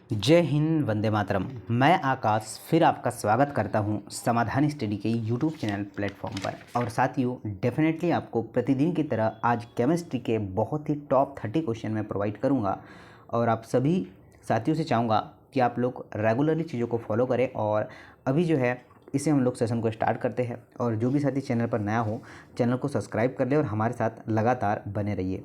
जय हिंद, वंदे मातरम। मैं आकाश फिर आपका स्वागत करता हूं समाधान स्टडी के यूट्यूब चैनल प्लेटफॉर्म पर। और साथियों, डेफिनेटली आपको प्रतिदिन की तरह आज केमिस्ट्री के बहुत ही टॉप 30 क्वेश्चन मैं प्रोवाइड करूंगा। और आप सभी साथियों से चाहूँगा कि आप लोग रेगुलरली चीज़ों को फॉलो करें। और अभी जो है इसे हम लोग सेशन को स्टार्ट करते हैं। और जो भी साथी चैनल पर नया हो, चैनल को सब्सक्राइब कर ले और हमारे साथ लगातार बने रहिए।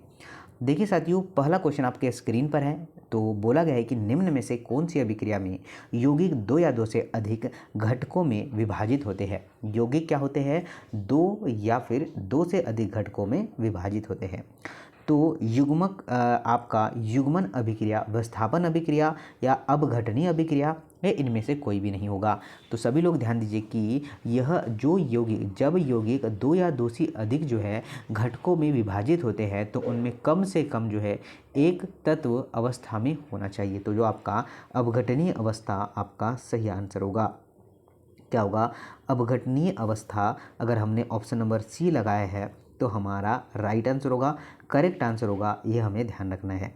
देखिए साथियों, पहला क्वेश्चन आपके स्क्रीन पर है। तो बोला गया है कि निम्न में से कौन सी अभिक्रिया में यौगिक दो या दो से अधिक घटकों में विभाजित होते हैं। यौगिक क्या होते हैं? दो या फिर दो से अधिक घटकों में विभाजित होते हैं। तो युग्मक आपका युग्मन अभिक्रिया, विस्थापन अभिक्रिया या अपघटनीय अभिक्रिया है, इनमें से कोई भी नहीं होगा। तो सभी लोग ध्यान दीजिए कि यह जो यौगिक, जब यौगिक दो या दो से अधिक जो है घटकों में विभाजित होते हैं तो उनमें कम से कम जो है एक तत्व अवस्था में होना चाहिए। तो जो आपका अपघटनीय अवस्था आपका सही आंसर होगा। क्या होगा? अपघटनीय अवस्था। अगर हमने ऑप्शन नंबर सी लगाया है तो हमारा राइट आंसर होगा, करेक्ट आंसर होगा। ये हमें ध्यान रखना है।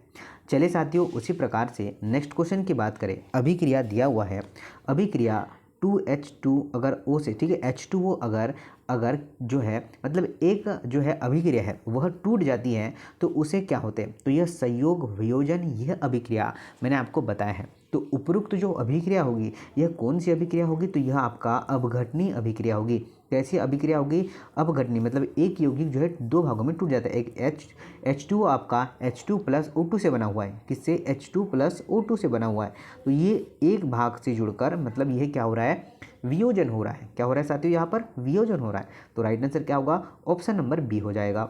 चलिए साथियों, उसी प्रकार से नेक्स्ट क्वेश्चन की बात करें। अभिक्रिया दिया हुआ है, अभिक्रिया 2H2 अगर O से, ठीक है, H2O अगर अगर जो है मतलब एक जो है अभिक्रिया है वह टूट जाती है तो उसे क्या होते हैं? तो यह संयोग वियोजन, यह अभिक्रिया मैंने आपको बताया है। तो उपरोक्त जो अभिक्रिया होगी यह कौन सी अभिक्रिया होगी? तो यह आपका अपघटनीय अभिक्रिया होगी। कैसी अभिक्रिया होगी? अपघटनीय, मतलब एक यौगिक जो है दो भागों में टूट जाता है। एक H2 आपका H2 प्लस O2 से बना हुआ है। किससे? H2 प्लस O2 से बना हुआ है। तो ये एक भाग से जुड़कर मतलब यह क्या हो रहा है? वियोजन हो रहा है। क्या हो रहा है साथियों? यहाँ पर वियोजन हो रहा है। तो राइट आंसर क्या होगा? ऑप्शन नंबर बी हो जाएगा।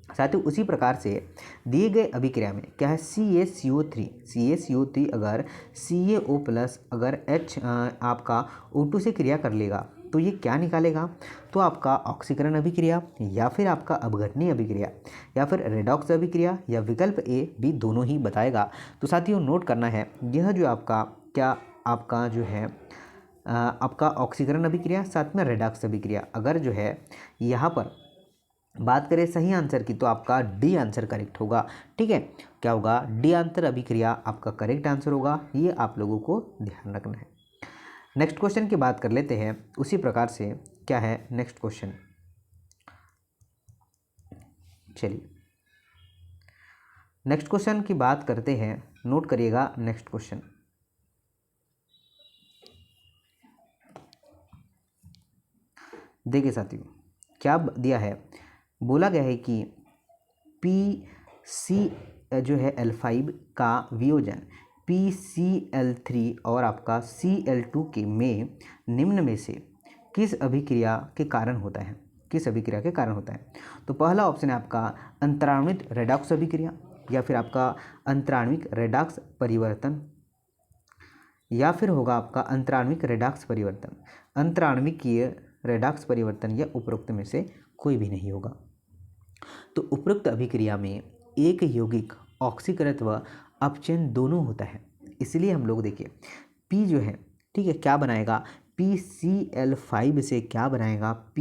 साथियों, उसी प्रकार से दिए गए अभिक्रिया में क्या है? CaCO3 अगर CaO प्लस अगर H आपका O2 से क्रिया कर लेगा तो ये क्या निकालेगा? तो आपका ऑक्सीकरण अभिक्रिया या फिर आपका अपघटनीय अभिक्रिया या फिर रेडॉक्स अभिक्रिया या विकल्प ए बी दोनों ही बताएगा। तो साथियों नोट करना है, यह जो आपका क्या आपका जो है आपका ऑक्सीकरण अभिक्रिया साथ में रेडॉक्स अभिक्रिया, अगर जो है यहाँ पर बात करें सही आंसर की तो आपका डी आंसर करेक्ट होगा। ठीक है, क्या होगा? डी आंसर अभिक्रिया आपका करेक्ट आंसर होगा। ये आप लोगों को ध्यान रखना है। नेक्स्ट क्वेश्चन की बात कर लेते हैं। उसी प्रकार से क्या है नेक्स्ट क्वेश्चन? चलिए नेक्स्ट क्वेश्चन की बात करते हैं। नोट करिएगा नेक्स्ट क्वेश्चन। देखिए साथियों, क्या दिया है? बोला गया है कि PC जो है L5 का वियोजन PCl3 और आपका Cl2 के में निम्न में से किस अभिक्रिया के कारण होता है? किस अभिक्रिया के कारण होता है? तो पहला ऑप्शन है आपका अंतराण्विक रेडॉक्स अभिक्रिया या फिर आपका अंतराण्विक रेडॉक्स परिवर्तन या फिर होगा आपका अंतराण्विक रेडॉक्स परिवर्तन। अंतराण्विकीय रेडॉक्स परिवर्तन या उपरोक्त में से कोई भी नहीं होगा। तो उपरोक्त अभिक्रिया में एक यौगिक ऑक्सीकृत व अपचयन दोनों होता है। इसलिए हम लोग देखिए P जो है, ठीक है, क्या बनाएगा? PCl5 से क्या बनाएगा? P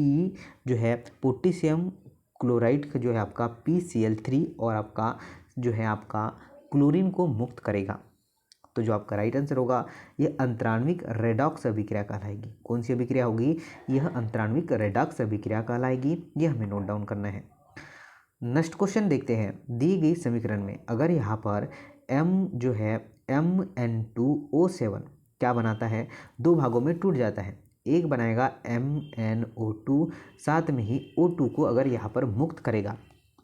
जो है पोटेशियम क्लोराइड का जो है आपका PCl3 और आपका जो है आपका क्लोरीन को मुक्त करेगा। तो जो आपका राइट आंसर होगा यह अंतराण्विक रेडॉक्स अभिक्रिया कहलाएगी। कौन सी अभिक्रिया होगी? यह अंतराण्विक रेडॉक्स अभिक्रिया कहलाएगी। यह हमें नोट डाउन करना है। नेक्स्ट क्वेश्चन देखते हैं। दी गई समीकरण में अगर यहाँ पर M जो है MN2O7 क्या बनाता है? दो भागों में टूट जाता है। एक बनाएगा MnO2, साथ में ही O2 को अगर यहाँ पर मुक्त करेगा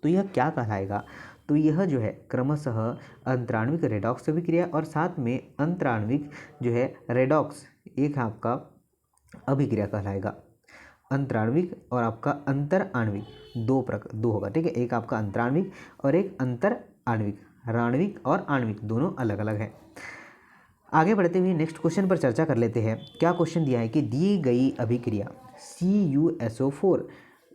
तो यह क्या कहलाएगा? तो यह जो है क्रमशः अंतराण्विक रेडॉक्स अभिक्रिया और साथ में अंतराण्विक जो है रेडॉक्स एक आपका अभिक्रिया कहलाएगा। अंतराण्विक और आपका अंतर आणविक दो होगा। ठीक है, एक आपका अंतराण्विक और एक अंतर आणविक। राण्विक और आणविक दोनों अलग अलग है। आगे बढ़ते हुए नेक्स्ट क्वेश्चन पर चर्चा कर लेते हैं। क्या क्वेश्चन दिया है कि दी गई अभिक्रिया CuSO4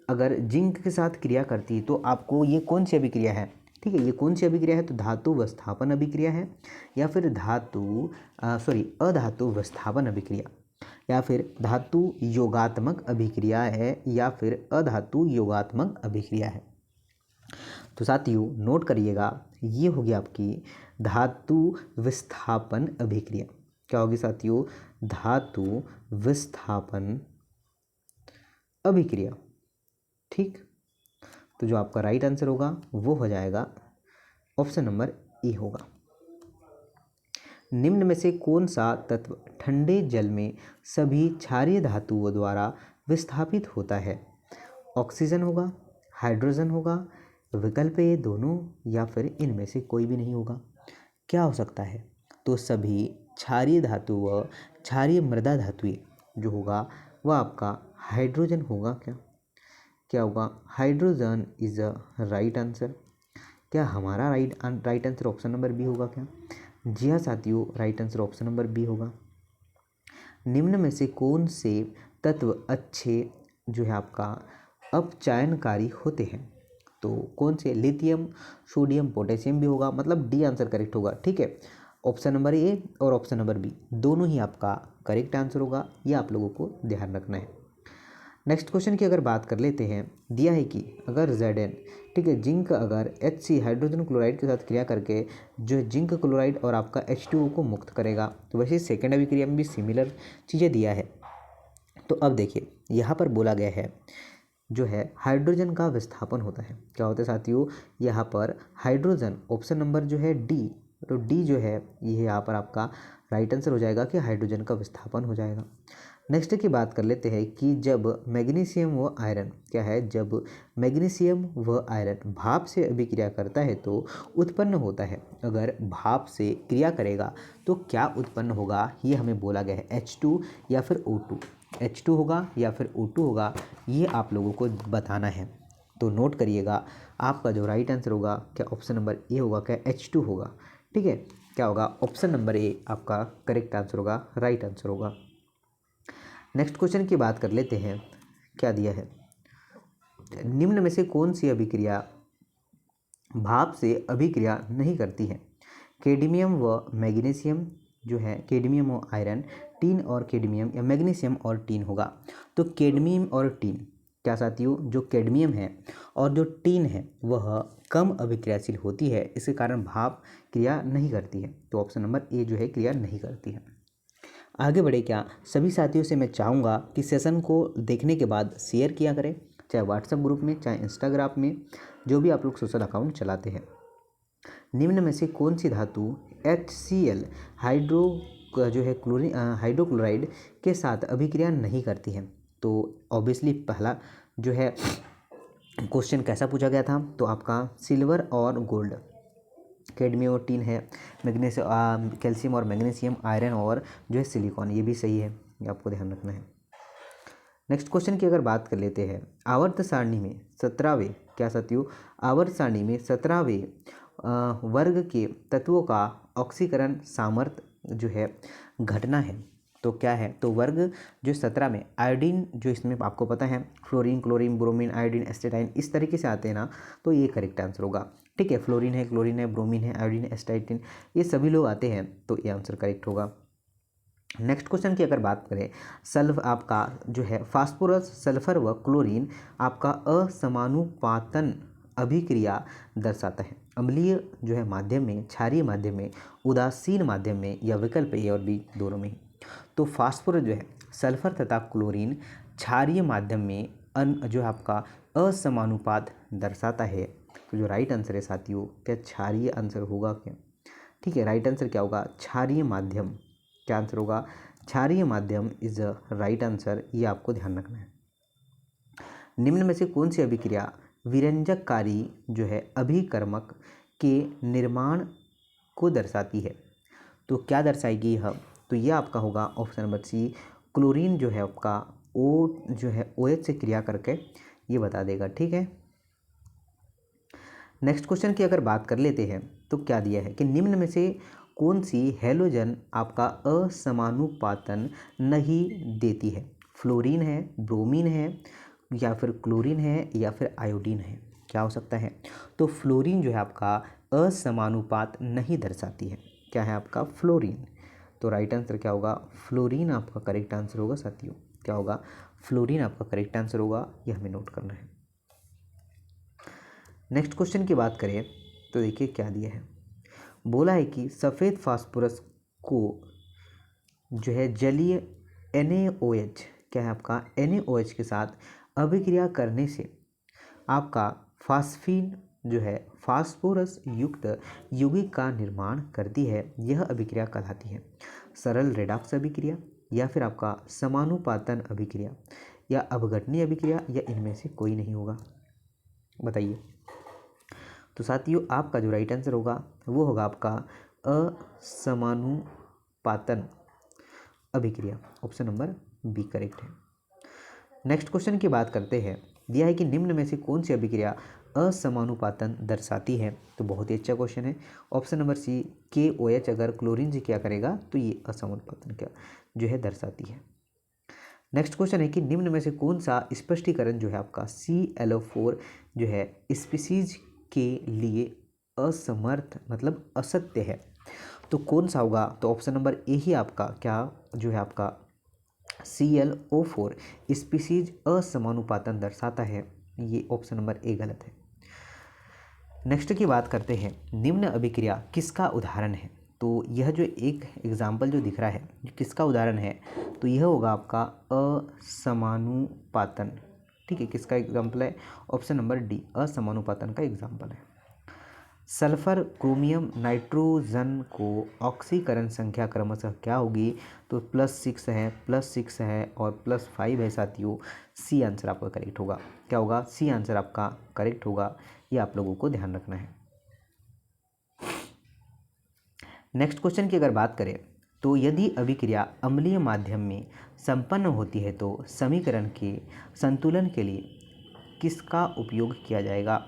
अगर जिंक के साथ क्रिया करती है तो आपको ये कौन सी अभिक्रिया है? ठीक है, ये कौन सी अभिक्रिया है? तो धातु विस्थापन अभिक्रिया है या फिर अधातु विस्थापन अभिक्रिया या फिर धातु योगात्मक अभिक्रिया है या फिर अधातु योगात्मक अभिक्रिया है। तो साथियों नोट करिएगा, ये होगी आपकी धातु विस्थापन अभिक्रिया। क्या होगी साथियों? धातु विस्थापन अभिक्रिया। ठीक, तो जो आपका राइट आंसर होगा वो हो जाएगा ऑप्शन नंबर ए होगा। निम्न में से कौन सा तत्व ठंडे जल में सभी क्षारीय धातुओं द्वारा विस्थापित होता है? ऑक्सीजन होगा, हाइड्रोजन होगा, विकल्प ए दोनों, या फिर इनमें से कोई भी नहीं होगा। क्या हो सकता है? तो सभी क्षारीय धातु व क्षारीय मृदा धातुएं जो होगा वह आपका हाइड्रोजन होगा। क्या होगा? Hydrogen is a right answer. क्या हमारा right answer option number B होगा क्या? जी हाँ साथियों, right answer option number B होगा। निम्न में से कौन से तत्व अच्छे जो है आपका अपचयनकारी होते हैं? तो कौन से? लिथियम, सोडियम, पोटेशियम भी होगा, मतलब डी आंसर करेक्ट होगा। ठीक है, ऑप्शन नंबर ए और ऑप्शन नंबर बी दोनों ही आपका करेक्ट आंसर होगा, ये आप लोगों को ध्यान रखना है। नेक्स्ट क्वेश्चन की अगर बात कर लेते हैं, दिया है कि अगर Zn, ठीक है, जिंक अगर Hc हाइड्रोजन क्लोराइड के साथ क्रिया करके जो जिंक क्लोराइड और आपका H2O को मुक्त करेगा, तो वैसे सेकेंड अभिक्रिया में भी सिमिलर चीज़ें दिया है। तो अब देखिए यहाँ पर बोला गया है जो है हाइड्रोजन का विस्थापन होता है। क्या होता है साथियों? यहाँ पर हाइड्रोजन, ऑप्शन नंबर जो है डी, तो डी जो है ये यहाँ पर आपका राइट आंसर हो जाएगा कि हाइड्रोजन का विस्थापन हो जाएगा। नेक्स्ट की बात कर लेते हैं कि जब मैग्नीशियम व आयरन, क्या है, जब मैग्नीशियम व आयरन भाप से अभिक्रिया करता है तो उत्पन्न होता है। अगर भाप से क्रिया करेगा तो क्या उत्पन्न होगा? ये हमें बोला गया है H2 या फिर O2। H2 होगा या फिर O2 होगा, ये आप लोगों को बताना है। तो नोट करिएगा, आपका जो राइट आंसर होगा क्या ऑप्शन नंबर ए होगा, क्या H2 होगा। ठीक है, क्या होगा? ऑप्शन नंबर ए आपका करेक्ट आंसर होगा, राइट आंसर होगा। नेक्स्ट क्वेश्चन की बात कर लेते हैं, क्या दिया है? निम्न में से कौन सी अभिक्रिया भाप से अभिक्रिया नहीं करती है? कैडमियम व मैग्नीशियम जो है, कैडमियम और आयरन, टीन और कैडमियम, या मैग्नीशियम और टीन होगा। तो कैडमियम और टीन, क्या साथियों, जो कैडमियम है और जो टीन है वह कम अभिक्रियाशील होती है, इसके कारण भाप क्रिया नहीं करती है। तो ऑप्शन नंबर ए जो है क्रिया नहीं करती है। आगे बढ़े क्या, सभी साथियों से मैं चाहूँगा कि सेशन को देखने के बाद शेयर किया करें, चाहे व्हाट्सएप ग्रुप में, चाहे इंस्टाग्राम में, जो भी आप लोग सोशल अकाउंट चलाते हैं। निम्न में से कौन सी धातु HCl हाइड्रो जो है क्लोरीन हाइड्रोक्लोराइड के साथ अभिक्रिया नहीं करती है? तो ऑब्वियसली पहला जो है क्वेश्चन कैसा पूछा गया था, तो आपका सिल्वर और गोल्ड, कैडमियम और टीन है, मैग्नीशियम, कैल्शियम और मैग्नीशियम, आयरन और जो है सिलिकॉन, ये भी सही है, ये आपको ध्यान रखना है। नेक्स्ट क्वेश्चन की अगर बात कर लेते हैं, आवर्त सारणी में 17वें, क्या साथियों, आवर्त सारणी में 17वें वर्ग के तत्वों का ऑक्सीकरण सामर्थ्य जो है घटना है। तो क्या है? तो वर्ग जो 17 में आयोडीन, जो इसमें आपको पता है fluorine, chlorine, bromine, iodine, astatine, इस तरीके से आते हैं ना, तो ये करेक्ट आंसर होगा। ठीक है, फ्लोरीन है, क्लोरीन है, ब्रोमीन है, आयोडीन, एस्टेटाइन, ये सभी लोग आते हैं, तो ये आंसर करेक्ट होगा। नेक्स्ट क्वेश्चन की अगर बात करें, आपका जो है फास्फोरस, सल्फर व क्लोरीन आपका असमानुपातन अभिक्रिया दर्शाता है। अम्लीय जो है माध्यम में, क्षारीय माध्यम में, उदासीन माध्यम में, या विकल्प ए और बी दोनों में ही। तो फास्फोरस जो है, सल्फर तथा क्लोरीन क्षारीय माध्यम में जो है आपका असमानुपात दर्शाता है। तो जो राइट आंसर है साथियों, क्या क्षारीय आंसर होगा क्या? ठीक है, राइट आंसर क्या होगा? क्षारीय माध्यम। क्या आंसर होगा? क्षारीय माध्यम इज अ राइट आंसर, ये आपको ध्यान रखना है। निम्न में से कौन सी अभिक्रिया विरंजककारी जो है अभिकर्मक के निर्माण को दर्शाती है? तो क्या दर्शाएगी यह? तो यह आपका होगा ऑप्शन नंबर सी, क्लोरीन जो है आपका ओ जो है OH से क्रिया करके ये बता देगा। ठीक है, नेक्स्ट क्वेश्चन की अगर बात कर लेते हैं, तो क्या दिया है कि निम्न में से कौन सी हैलोजन आपका असमानुपातन नहीं देती है? फ्लोरीन है, ब्रोमीन है, या फिर क्लोरीन है, या फिर आयोडीन है? क्या हो सकता है? तो फ्लोरीन जो है आपका असमानुपात नहीं दर्शाती है। क्या है आपका? फ्लोरीन। तो राइट आंसर क्या होगा? फ्लोरीन आपका करेक्ट आंसर होगा साथियों। क्या होगा? फ्लोरीन आपका करेक्ट आंसर होगा, यह हमें नोट करना है। नेक्स्ट क्वेश्चन की बात करें, तो देखिए क्या दिया है, बोला है कि सफ़ेद फास्फोरस को जो है जलीय NaOH, क्या है आपका NaOH के साथ अभिक्रिया करने से आपका फास्फीन जो है फास्फोरस युक्त यौगिक का निर्माण करती है। यह अभिक्रिया कहलाती है सरल रेडॉक्स अभिक्रिया, या फिर आपका समानुपातन अभिक्रिया, या अपघटनीय अभिक्रिया, या इनमें से कोई नहीं होगा। बताइए। तो साथियों आपका जो राइट आंसर होगा वो होगा आपका असमानुपातन अभिक्रिया, ऑप्शन नंबर बी करेक्ट है। नेक्स्ट क्वेश्चन की बात करते हैं। दिया है कि निम्न में से कौन सी अभिक्रिया असमानुपातन दर्शाती है। तो बहुत ही अच्छा क्वेश्चन है। ऑप्शन नंबर सी KOH अगर क्लोरीन से क्या करेगा तो ये असमानुपातन क्या जो है दर्शाती है। नेक्स्ट क्वेश्चन है कि निम्न में से कौन सा स्पष्टीकरण जो है आपका ClO4 जो है स्पीसीज के लिए असमर्थ मतलब असत्य है। तो कौन सा होगा, तो ऑप्शन नंबर ए ही आपका क्या जो है आपका ClO4 स्पीसीज असमानुपातन दर्शाता है। ये ऑप्शन नंबर ए गलत है। नेक्स्ट की बात करते हैं। निम्न अभिक्रिया किसका उदाहरण है। तो यह जो एक एग्जाम्पल जो दिख रहा है किसका उदाहरण है, तो यह होगा आपका असमानुपातन। ठीक है, किसका एग्जाम्पल है, ऑप्शन नंबर डी असमानुपातन का एग्जाम्पल है। सल्फर क्रोमियम नाइट्रोजन को ऑक्सीकरण संख्या क्रमशः क्या होगी, तो +6 है, +6 है और +5 है साथियों। सी आंसर आपका करेक्ट होगा। क्या होगा, सी आंसर आपका करेक्ट होगा। ये आप लोगों को ध्यान रखना है। नेक्स्ट क्वेश्चन की अगर बात करें तो यदि अभिक्रिया अम्लीय माध्यम में संपन्न होती है तो समीकरण के संतुलन के लिए किसका उपयोग किया जाएगा।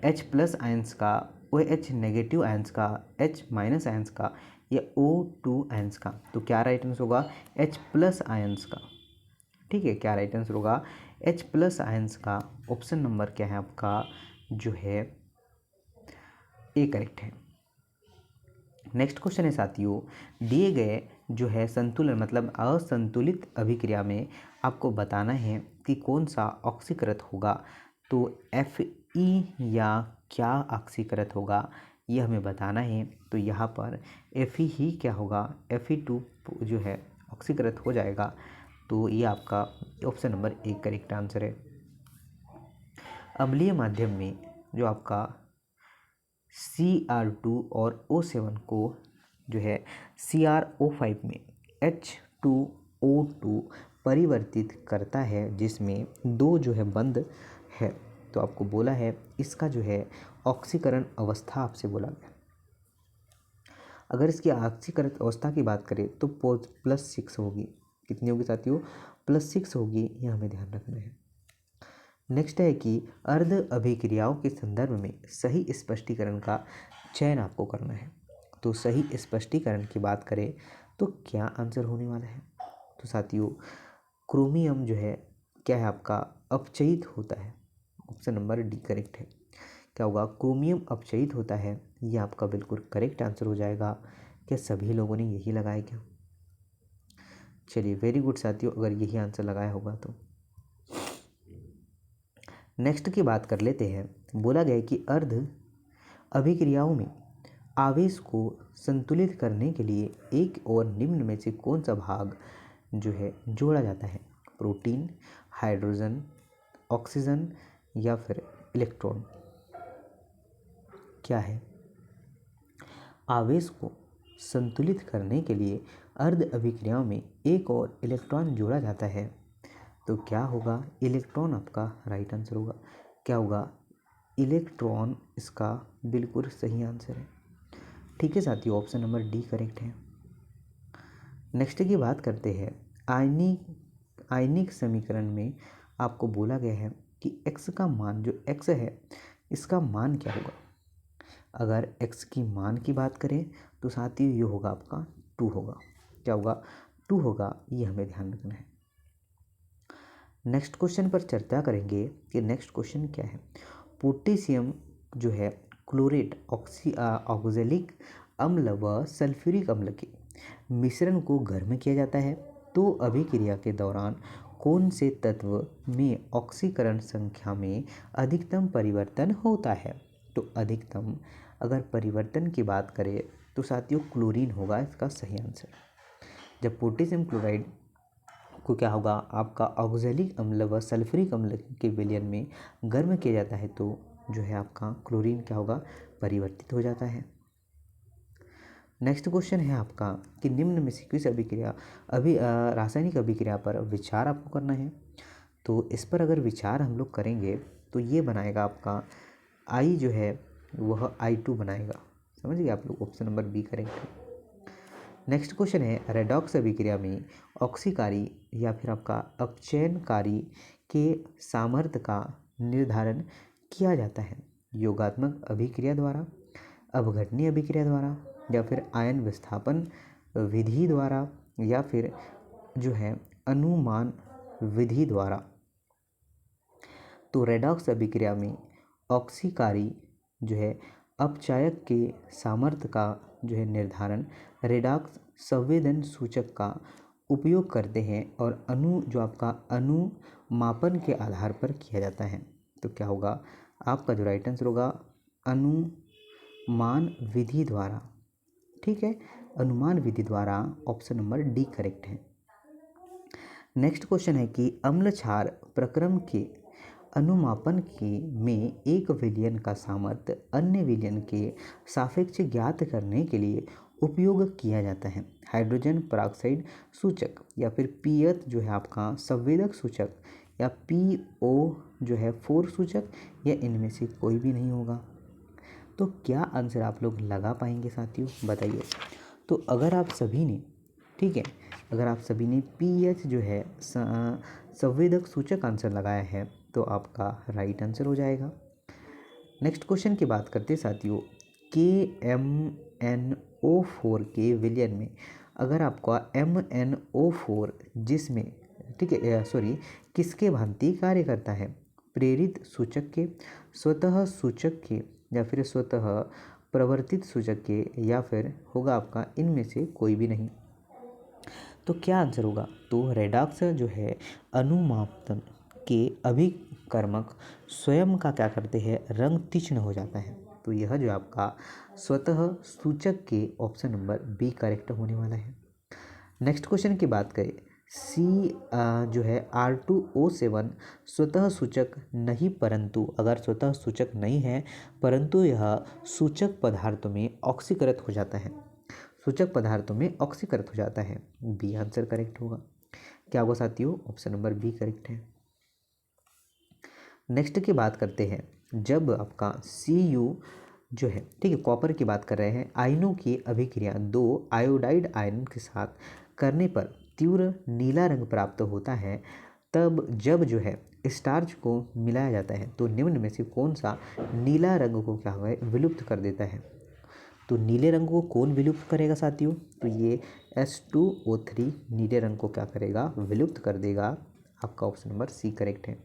H+ आयंस का, OH नेगेटिव आयंस का, H- आयंस का, या O2 आयंस का। तो क्या राइट आंसर होगा, H+ आयंस का। ठीक है, क्या राइट आंसर होगा, H+ आयंस का। ऑप्शन नंबर क्या है आपका जो है ए करेक्ट है। नेक्स्ट क्वेश्चन है साथियों, दिए गए जो है संतुलन मतलब असंतुलित अभिक्रिया में आपको बताना है कि कौन सा ऑक्सीकृत होगा। तो Fe या क्या ऑक्सीकृत होगा ये हमें बताना है। तो यहाँ पर Fe ही क्या होगा, Fe2 जो है ऑक्सीकृत हो जाएगा। तो ये आपका option number A correct answer है। अम्लीय माध्यम में जो आपका Cr2 और O7 को जो है CrO5 में H2O2 परिवर्तित करता है, जिसमें 2 जो है बंद है। तो आपको बोला है इसका जो है ऑक्सीकरण अवस्था आपसे बोला गया। अगर इसकी ऑक्सीकरण अवस्था की बात करें तो +6 होगी। कितनी होगी साथियों, +6 होगी। ये हमें ध्यान रखना है। नेक्स्ट है कि अर्ध अभिक्रियाओं के संदर्भ में सही स्पष्टीकरण का चयन आपको करना है। तो सही स्पष्टीकरण की बात करें तो क्या आंसर होने वाला है, तो साथियों क्रोमियम जो है क्या है आपका अपचयित होता है। ऑप्शन नंबर डी करेक्ट है। क्या होगा, क्रोमियम अपचयित होता है। ये आपका बिल्कुल करेक्ट आंसर हो जाएगा। क्या सभी लोगों ने यही लगाया क्या, चलिए वेरी गुड साथियों, अगर यही आंसर लगाया होगा तो। नेक्स्ट की बात कर लेते हैं। बोला गया है कि अर्ध अभिक्रियाओं में आवेश को संतुलित करने के लिए एक और निम्न में से कौन सा भाग जो है जोड़ा जाता है। प्रोटीन, हाइड्रोजन, ऑक्सीजन, या फिर इलेक्ट्रॉन। क्या है, आवेश को संतुलित करने के लिए अर्ध अभिक्रियाओं में एक और इलेक्ट्रॉन जोड़ा जाता है। तो क्या होगा, इलेक्ट्रॉन आपका राइट आंसर होगा। क्या होगा, इलेक्ट्रॉन इसका बिल्कुल सही आंसर है। ठीक है साथियों, ऑप्शन नंबर डी करेक्ट है। नेक्स्ट की बात करते हैं। आयनिक समीकरण में आपको बोला गया है कि x का मान जो x है इसका मान क्या होगा। अगर x की मान की बात करें तो साथियों ये होगा आपका 2 होगा। क्या होगा, 2 होगा। ये हमें ध्यान रखना है। नेक्स्ट क्वेश्चन पर चर्चा करेंगे कि नेक्स्ट क्वेश्चन क्या है। पोटेशियम जो है क्लोरेट ऑक्जेलिक अम्ल व सल्फ्यूरिक अम्ल के मिश्रण को गर्म किया जाता है। तो अभिक्रिया के दौरान कौन से तत्व में ऑक्सीकरण संख्या में अधिकतम परिवर्तन होता है। तो अधिकतम अगर परिवर्तन की बात करें तो साथियों क्लोरीन होगा इसका सही आंसर। जब पोटेशियम क्लोराइड को क्या होगा आपका ऑक्जेलिक अम्ल व सल्फ्यूरिक अम्ल के विलयन में गर्म किया जाता है तो जो है आपका क्लोरीन क्या होगा परिवर्तित हो जाता है। नेक्स्ट क्वेश्चन है आपका कि निम्न में से किस अभिक्रिया रासायनिक अभिक्रिया पर विचार आपको करना है। तो इस पर अगर विचार हम लोग करेंगे तो ये बनाएगा आपका आई जो है वह I2 बनाएगा। समझ गए आप लोग, ऑप्शन नंबर बी करेक्ट है। नेक्स्ट क्वेश्चन है रेडॉक्स अभिक्रिया में ऑक्सीकारी या फिर आपका अपचयनकारी के सामर्थ्य का निर्धारण किया जाता है योगात्मक अभिक्रिया द्वारा, अपघटनीय अभिक्रिया द्वारा, या फिर आयन विस्थापन विधि द्वारा, या फिर जो है अनुमान विधि द्वारा। तो रेडॉक्स अभिक्रिया में ऑक्सीकारी जो है अपचायक के सामर्थ्य का जो है निर्धारण रेडॉक्स संवेदन सूचक का उपयोग करते हैं और जो आपका अनुमापन के आधार पर किया जाता है। तो क्या होगा आपका जो राइट आंसर होगा अनुमान विधि द्वारा। ठीक है, अनुमान विधि द्वारा ऑप्शन नंबर डी करेक्ट है। नेक्स्ट क्वेश्चन है कि अम्ल क्षार प्रक्रम के अनुमापन में एक विलयन का सामर्थ्य अन्य विलयन के सापेक्ष ज्ञात करने के लिए उपयोग किया जाता है हाइड्रोजन पेरोक्साइड सूचक, या फिर पीएच जो है आपका संवेदक सूचक, या पीओ जो है 4 सूचक, या इनमें से कोई भी नहीं होगा। तो क्या आंसर आप लोग लगा पाएंगे साथियों, बताइए। तो अगर आप सभी ने ठीक है, अगर आप सभी ने पीएच जो है संवेदक सूचक आंसर लगाया है तो आपका राइट आंसर हो जाएगा। नेक्स्ट क्वेश्चन की बात करते साथियों KMnO4 के विलयन में अगर आपका MnO4 जिसमें ठीक है किसके भांति कार्य करता है, प्रेरित सूचक के, स्वतः सूचक के, या फिर स्वतः प्रवर्तित सूचक के, या फिर होगा आपका इनमें से कोई भी नहीं। तो क्या आंसर होगा, तो रेडॉक्स जो है अनुमापन के अभिकर्मक स्वयं का क्या करते हैं रंग तीक्ष्ण हो जाता है। तो यह जो आपका स्वतः सूचक के ऑप्शन नंबर बी करेक्ट होने वाला है। नेक्स्ट क्वेश्चन की बात करें जो है R2O7 स्वतः सूचक नहीं, परंतु अगर स्वतः सूचक नहीं है परंतु यह सूचक पदार्थों में ऑक्सीकृत हो जाता है, सूचक पदार्थों में ऑक्सीकृत हो जाता है। बी आंसर करेक्ट होगा। क्या होगा साथियों, ऑप्शन नंबर बी करेक्ट है। नेक्स्ट की बात करते हैं जब आपका Cu जो है ठीक है कॉपर की बात कर रहे हैं, आयनों की अभिक्रिया 2 आयोडाइड आयन के साथ करने पर तीव्र नीला रंग प्राप्त होता है, तब जब जो है स्टार्च को मिलाया जाता है तो निम्न में से कौन सा नीला रंग को क्या हुआ है विलुप्त कर देता है। तो नीले रंग को कौन विलुप्त करेगा साथियों, तो ये H2O3 नीले रंग को क्या करेगा विलुप्त कर देगा। आपका ऑप्शन नंबर सी करेक्ट है।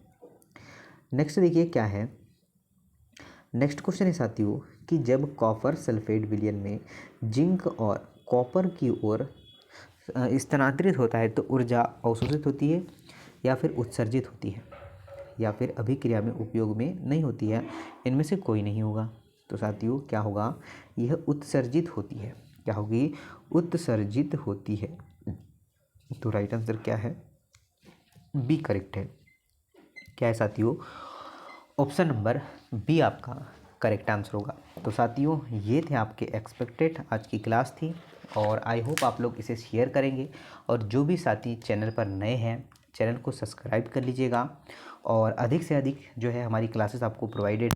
नेक्स्ट देखिए क्या है, नेक्स्ट क्वेश्चन है साथियों कि जब कॉपर सल्फेट विलयन में जिंक और कॉपर की ओर स्थानांतरित होता है तो ऊर्जा अवशोषित होती है या फिर उत्सर्जित होती है, या फिर अभिक्रिया में उपयोग में नहीं होती है, इनमें से कोई नहीं होगा। तो साथियों क्या होगा, यह उत्सर्जित होती है। क्या होगी, उत्सर्जित होती है। तो राइट आंसर क्या है, बी करेक्ट है। क्या है साथियों, ऑप्शन नंबर बी आपका करेक्ट आंसर होगा। तो साथियों ये थे आपके एक्सपेक्टेड आज की क्लास थी और आई होप आप लोग इसे शेयर करेंगे, और जो भी साथी चैनल पर नए हैं चैनल को सब्सक्राइब कर लीजिएगा और अधिक से अधिक जो है हमारी क्लासेस आपको provided.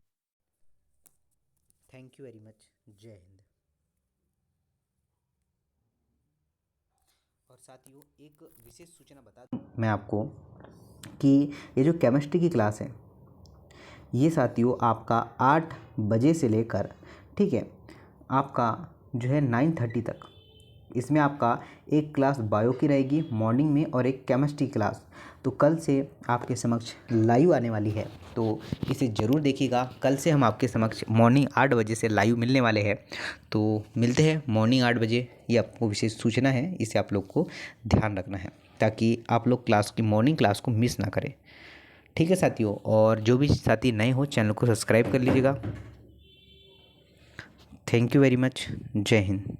Thank you very much, जय हिंद। और साथियों एक विशेष सूचना बता दूं मैं आपको कि ये जो केमिस्ट्री की क्लास है ये साथियों आपका 8 बजे से लेकर ठीक है आपका जो है 9:30 तक, इसमें आपका एक क्लास बायो की रहेगी मॉर्निंग में और एक केमिस्ट्री क्लास तो कल से आपके समक्ष लाइव आने वाली है, तो इसे ज़रूर देखिएगा। कल से हम आपके समक्ष मॉर्निंग 8 बजे से लाइव मिलने वाले हैं, तो मिलते हैं मॉर्निंग 8 बजे। ये आपको विशेष सूचना है, इसे आप लोग को ध्यान रखना है ताकि आप लोग क्लास की मॉर्निंग क्लास को मिस ना करें। ठीक है साथियों, और जो भी साथी नए हो चैनल को सब्सक्राइब कर लीजिएगा। Thank you very much. जय हिंद।